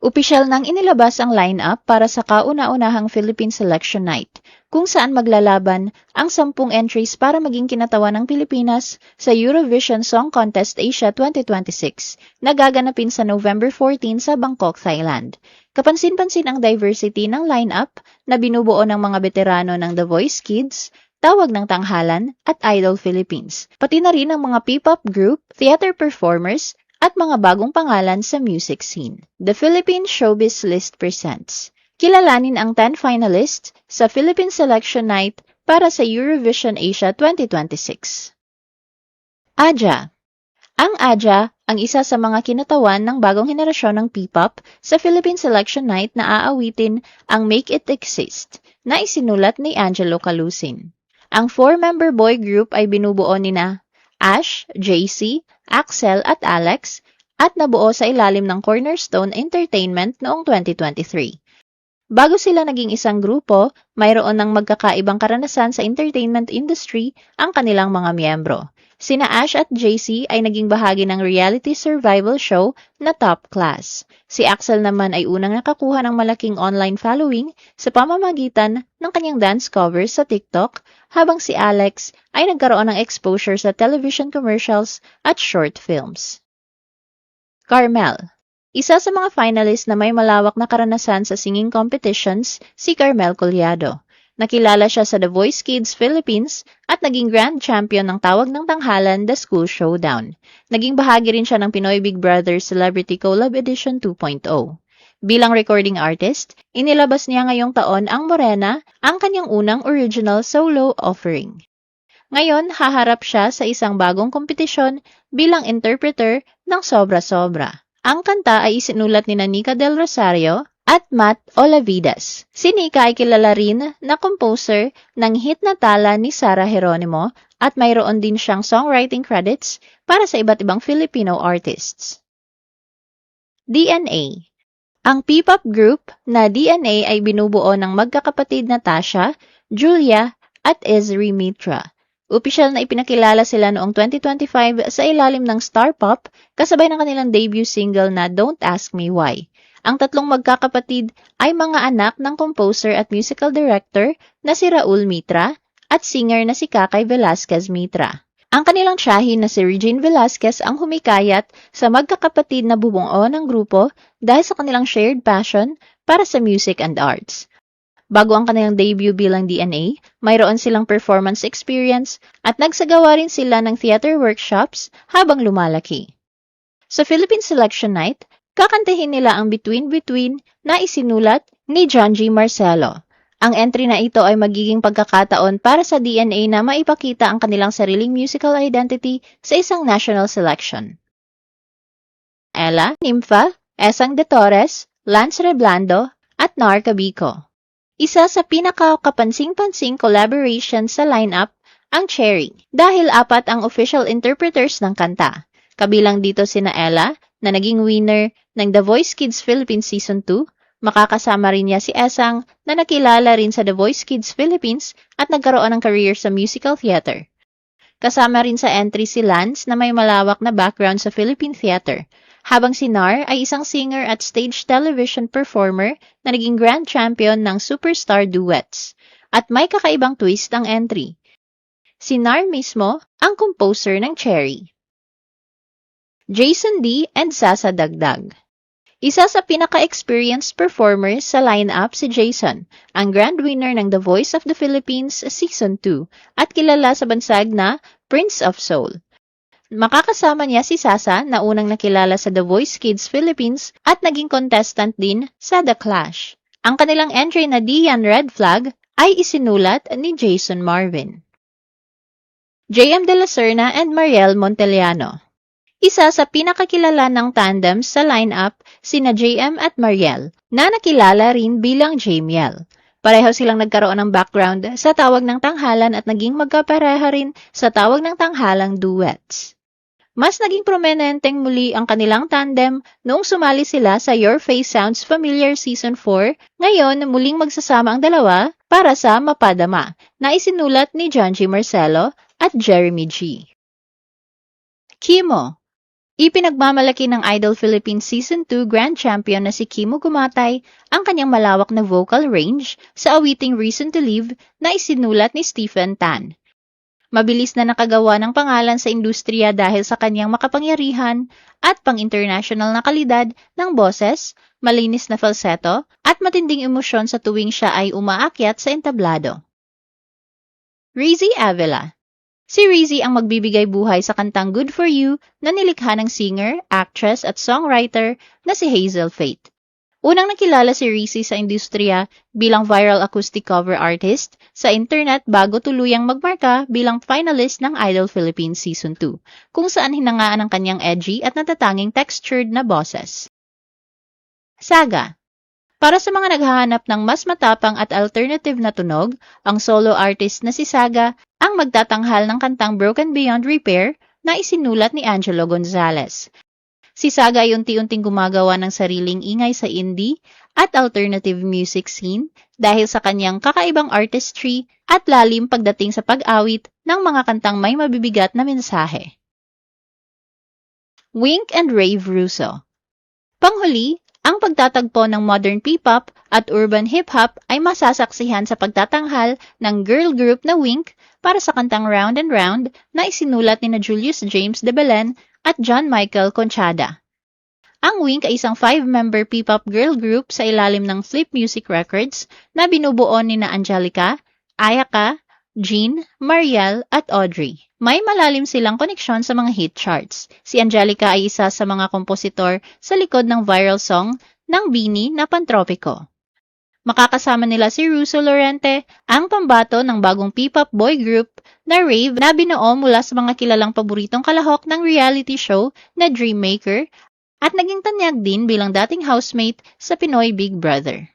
Opisyal nang inilabas ang lineup para sa kauna-unahang Philippine Selection Night, kung saan maglalaban ang 10 entries para maging kinatawan ng Pilipinas sa Eurovision Song Contest Asia 2026 na gaganapin sa November 14 sa Bangkok, Thailand. Kapansin-pansin ang diversity ng lineup na binubuo ng mga veterano ng The Voice Kids, Tawag ng Tanghalan at Idol Philippines, pati na rin ang mga P-pop group, theater performers, at mga bagong pangalan sa music scene. The Philippine Showbiz List presents. Kilalanin ang 10 finalists sa Philippine Selection Night para sa Eurovision Asia 2026. Aja. Ang Aja ang isa sa mga kinatawan ng bagong henerasyon ng P-pop sa Philippine Selection Night na aawitin ang Make It Exist na isinulat ni Angelo Calusin. Ang 4-member boy group ay binubuo nina Ash, JC, Axel at Alex at nabuo sa ilalim ng Cornerstone Entertainment noong 2023. Bago sila naging isang grupo, mayroon ng magkakaibang karanasan sa entertainment industry ang kanilang mga miyembro. Sina Ash at JC ay naging bahagi ng reality survival show na Top Class. Si Axel naman ay unang nakakuha ng malaking online following sa pamamagitan ng kanyang dance covers sa TikTok, habang si Alex ay nagkaroon ng exposure sa television commercials at short films. Carmel. Isa sa mga finalist na may malawak na karanasan sa singing competitions, si Carmel Collado. Nakilala siya sa The Voice Kids Philippines at naging grand champion ng Tawag ng Tanghalan The School Showdown. Naging bahagi rin siya ng Pinoy Big Brother Celebrity Collab Edition 2.0. Bilang recording artist, inilabas niya ngayong taon ang Morena, ang kanyang unang original solo offering. Ngayon, haharap siya sa isang bagong kompetisyon bilang interpreter ng Sobra Sobra. Ang kanta ay isinulat ni Nika Del Rosario at Matt Olavidas. Si Nika ay kilala rin na composer ng hit na tala ni Sarah Geronimo at mayroon din siyang songwriting credits para sa iba't ibang Filipino artists. DNA. Ang P-pop group na DNA ay binubuo ng magkakapatid na Tasha, Julia at Ezri Mitra. Opisyal na ipinakilala sila noong 2025 sa ilalim ng Star Pop kasabay ng kanilang debut single na Don't Ask Me Why. Ang tatlong magkakapatid ay mga anak ng composer at musical director na si Raul Mitra at singer na si Kakay Velasquez Mitra. Ang kanilang tiyahin na si Regine Velasquez ang humikayat sa magkakapatid na bumuo ng grupo dahil sa kanilang shared passion para sa music and arts. Bago ang kanilang debut bilang DNA, mayroon silang performance experience at nagsagawa rin sila ng theater workshops habang lumalaki. Sa Philippine Selection Night, kakantahin nila ang Between Between na isinulat ni John G. Marcelo. Ang entry na ito ay magiging pagkakataon para sa DNA na maipakita ang kanilang sariling musical identity sa isang national selection. Ella, Nympha, Esang de Torres, Lance Reblando, at Nar Cabico. Isa sa pinaka-kapansing-pansing collaboration sa lineup ang Cherry dahil 4 ang official interpreters ng kanta. Kabilang dito sina Ella na naging winner ng The Voice Kids Philippines Season 2, makakasama rin niya si Esang na nakilala rin sa The Voice Kids Philippines at nagkaroon ng career sa musical theater. Kasama rin sa entry si Lance na may malawak na background sa Philippine theater, habang si Nar ay isang singer at stage television performer na naging grand champion ng Superstar Duets. At may kakaibang twist ang entry. Si Nar mismo ang composer ng Cherry. Jason D. and Sasa Dagdag. Isa sa pinaka-experienced performers sa lineup si Jason, ang grand winner ng The Voice of the Philippines Season 2 at kilala sa bansag na Prince of Soul. Makakasama niya si Sasa na unang nakilala sa The Voice Kids Philippines at naging contestant din sa The Clash. Ang kanilang entry na Dian Red Flag ay isinulat ni Jason Marvin. JM De La Serna and Mariel Montellano. Isa sa pinakakilala ng tandem sa lineup sina JM at Mariel na nakilala rin bilang Jamiel. Pareho silang nagkaroon ng background sa Tawag ng Tanghalan at naging magkapareha rin sa Tawag ng Tanghalang duets. Mas naging prominenteng muli ang kanilang tandem noong sumali sila sa Your Face Sounds Familiar Season 4. Ngayon, muling magsasama ang dalawa para sa Mapadama na isinulat ni John G. Marcelo at Jeremy G. Kimo. Ipinagmamalaki ng Idol Philippines Season 2 Grand Champion na si Kimo Gumatay ang kanyang malawak na vocal range sa awiting Reason to Live na isinulat ni Stephen Tan. Mabilis na nakagawa ng pangalan sa industriya dahil sa kanyang makapangyarihan at pang-international na kalidad ng boses, malinis na falsetto, at matinding emosyon sa tuwing siya ay umaakyat sa entablado. Rizzy Avila. Si Rizzy ang magbibigay buhay sa kantang Good For You na nilikha ng singer, actress at songwriter na si Hazel Faith. Unang nakilala si Rizzy sa industriya bilang viral acoustic cover artist sa internet bago tuluyang magmarka bilang finalist ng Idol Philippines Season 2, kung saan hinangaan ang kanyang edgy at natatanging textured na boses. Saga. Para sa mga naghahanap ng mas matapang at alternative na tunog, ang solo artist na si Saga ang magtatanghal ng kantang Broken Beyond Repair na isinulat ni Angelo Gonzalez. Si Saga ay unti-unting gumagawa ng sariling ingay sa indie at alternative music scene dahil sa kanyang kakaibang artistry at lalim pagdating sa pag-awit ng mga kantang may mabibigat na mensahe. Wink and Rave Russo. Panghuli, ang pagtatagpo ng modern P-pop at urban hip-hop ay masasaksihan sa pagtatanghal ng girl group na Wink para sa kantang Round and Round na isinulat ni Julius James de Belen at John Michael Conchada. Ang Wink ay isang 5-member P-pop girl group sa ilalim ng Flip Music Records na binubuo ni na Angelica, Ayaka, Jean, Mariel at Audrey. May malalim silang koneksyon sa mga hit charts. Si Angelica ay isa sa mga kompositor sa likod ng viral song ng Bini na Pantropiko. Makakasama nila si Russo Lorente, ang pambato ng bagong P-pop boy group na Rave na binuo mula sa mga kilalang paboritong kalahok ng reality show na Dream Maker at naging tanyag din bilang dating housemate sa Pinoy Big Brother.